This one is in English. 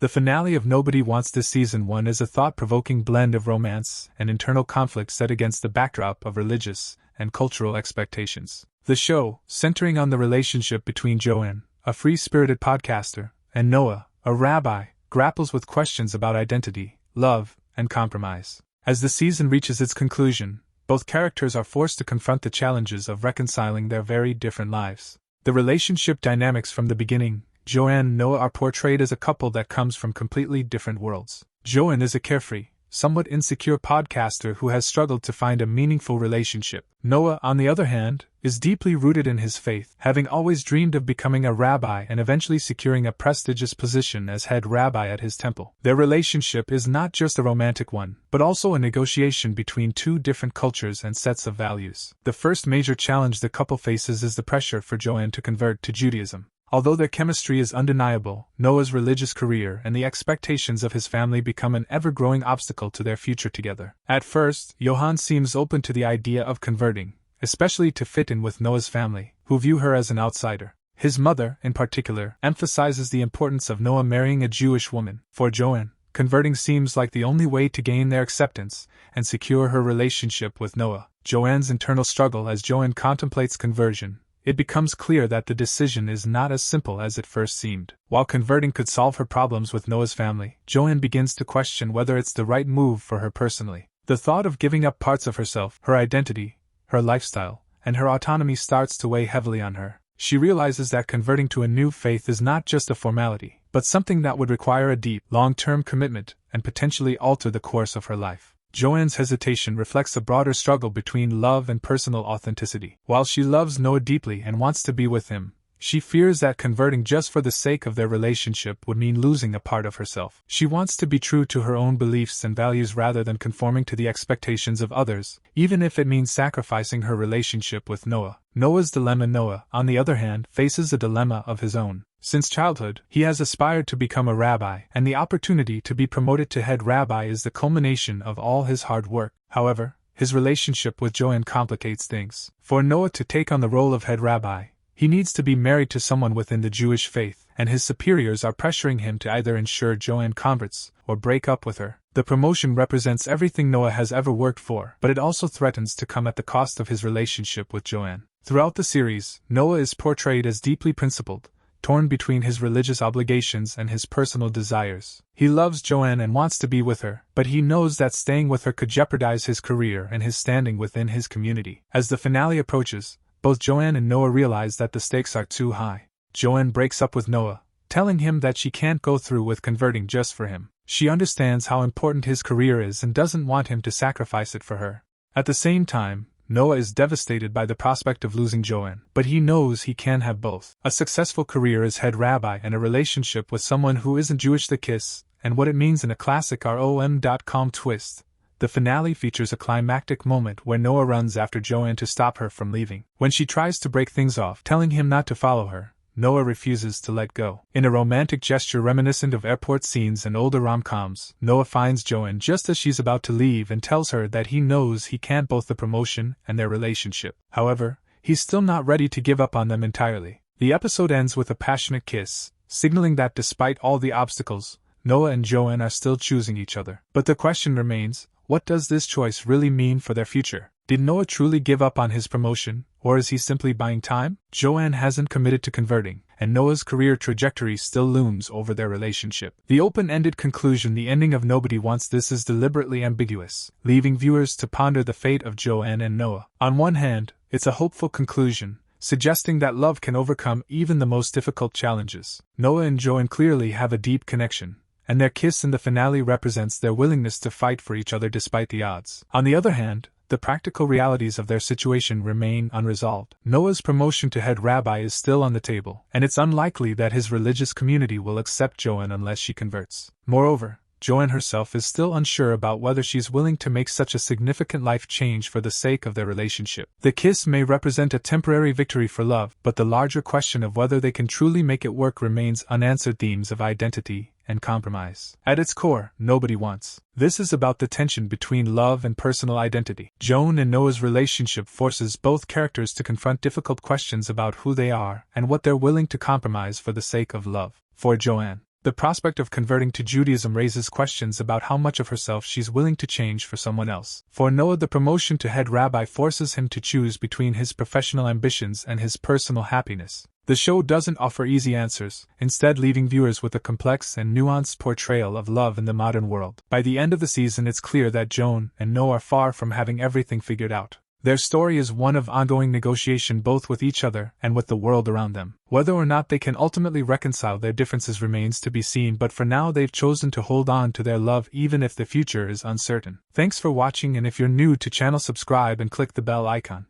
The finale of Nobody Wants This Season 1 is a thought-provoking blend of romance and internal conflict set against the backdrop of religious and cultural expectations. The show, centering on the relationship between Joanne, a free-spirited podcaster, and Noah, a rabbi, grapples with questions about identity, love, and compromise. As the season reaches its conclusion, both characters are forced to confront the challenges of reconciling their very different lives. The relationship dynamics from the beginning, Joanne and Noah, are portrayed as a couple that comes from completely different worlds. Joanne is a carefree, somewhat insecure podcaster who has struggled to find a meaningful relationship. Noah, on the other hand, is deeply rooted in his faith, having always dreamed of becoming a rabbi and eventually securing a prestigious position as head rabbi at his temple. Their relationship is not just a romantic one, but also a negotiation between two different cultures and sets of values. The first major challenge the couple faces is the pressure for Joanne to convert to Judaism. Although their chemistry is undeniable, Noah's religious career and the expectations of his family become an ever-growing obstacle to their future together. At first, Johan seems open to the idea of converting, especially to fit in with Noah's family, who view her as an outsider. His mother, in particular, emphasizes the importance of Noah marrying a Jewish woman. For Joanne, converting seems like the only way to gain their acceptance and secure her relationship with Noah. Joanne's internal struggle as Joanne contemplates conversion. It becomes clear that the decision is not as simple as it first seemed. While converting could solve her problems with Noah's family, Joanne begins to question whether it's the right move for her personally. The thought of giving up parts of herself, her identity, her lifestyle, and her autonomy starts to weigh heavily on her. She realizes that converting to a new faith is not just a formality, but something that would require a deep, long-term commitment and potentially alter the course of her life. Joanne's hesitation reflects a broader struggle between love and personal authenticity. While she loves Noah deeply and wants to be with him, she fears that converting just for the sake of their relationship would mean losing a part of herself. She wants to be true to her own beliefs and values rather than conforming to the expectations of others, even if it means sacrificing her relationship with Noah. Noah's dilemma. Noah, on the other hand, faces a dilemma of his own. Since childhood, he has aspired to become a rabbi, and the opportunity to be promoted to head rabbi is the culmination of all his hard work. However, his relationship with Joanne complicates things. For Noah to take on the role of head rabbi, he needs to be married to someone within the Jewish faith, and his superiors are pressuring him to either ensure Joanne converts or break up with her. The promotion represents everything Noah has ever worked for, but it also threatens to come at the cost of his relationship with Joanne. Throughout the series, Noah is portrayed as deeply principled, torn between his religious obligations and his personal desires. He loves Joanne and wants to be with her, but he knows that staying with her could jeopardize his career and his standing within his community. As the finale approaches, both Joanne and Noah realize that the stakes are too high. Joanne breaks up with Noah, telling him that she can't go through with converting just for him. She understands how important his career is and doesn't want him to sacrifice it for her. At the same time, Noah is devastated by the prospect of losing Joanne, but he knows he can have both. A successful career as head rabbi and a relationship with someone who isn't Jewish. The kiss, and what it means in a classic ROM.com twist. The finale features a climactic moment where Noah runs after Joanne to stop her from leaving. When she tries to break things off, telling him not to follow her, Noah refuses to let go. In a romantic gesture reminiscent of airport scenes and older rom-coms, Noah finds Joanne just as she's about to leave and tells her that he knows he can't both the promotion and their relationship. However, he's still not ready to give up on them entirely. The episode ends with a passionate kiss, signaling that despite all the obstacles, Noah and Joanne are still choosing each other. But the question remains, what does this choice really mean for their future? Did Noah truly give up on his promotion, or is he simply buying time? Joanne hasn't committed to converting, and Noah's career trajectory still looms over their relationship. The open-ended conclusion, the ending of Nobody Wants This, is deliberately ambiguous, leaving viewers to ponder the fate of Joanne and Noah. On one hand, it's a hopeful conclusion, suggesting that love can overcome even the most difficult challenges. Noah and Joanne clearly have a deep connection, and their kiss in the finale represents their willingness to fight for each other despite the odds. On the other hand, the practical realities of their situation remain unresolved. Noah's promotion to head rabbi is still on the table, and it's unlikely that his religious community will accept Joanne unless she converts. Moreover, Joanne herself is still unsure about whether she's willing to make such a significant life change for the sake of their relationship. The kiss may represent a temporary victory for love, but the larger question of whether they can truly make it work remains unanswered. Themes of identity and compromise. At its core, Nobody Wants This is about the tension between love and personal identity. Joan and Noah's relationship forces both characters to confront difficult questions about who they are and what they're willing to compromise for the sake of love. For Joanne, The prospect of converting to Judaism raises questions about how much of herself she's willing to change for someone else. For Noah, the promotion to head rabbi forces him to choose between his professional ambitions and his personal happiness. The show doesn't offer easy answers, instead leaving viewers with a complex and nuanced portrayal of love in the modern world. By the end of the season, it's clear that Joan and Noah are far from having everything figured out. Their story is one of ongoing negotiation both with each other and with the world around them. Whether or not they can ultimately reconcile their differences remains to be seen, but for now they've chosen to hold on to their love even if the future is uncertain. Thanks for watching, and if you're new to channel, subscribe and click the bell icon.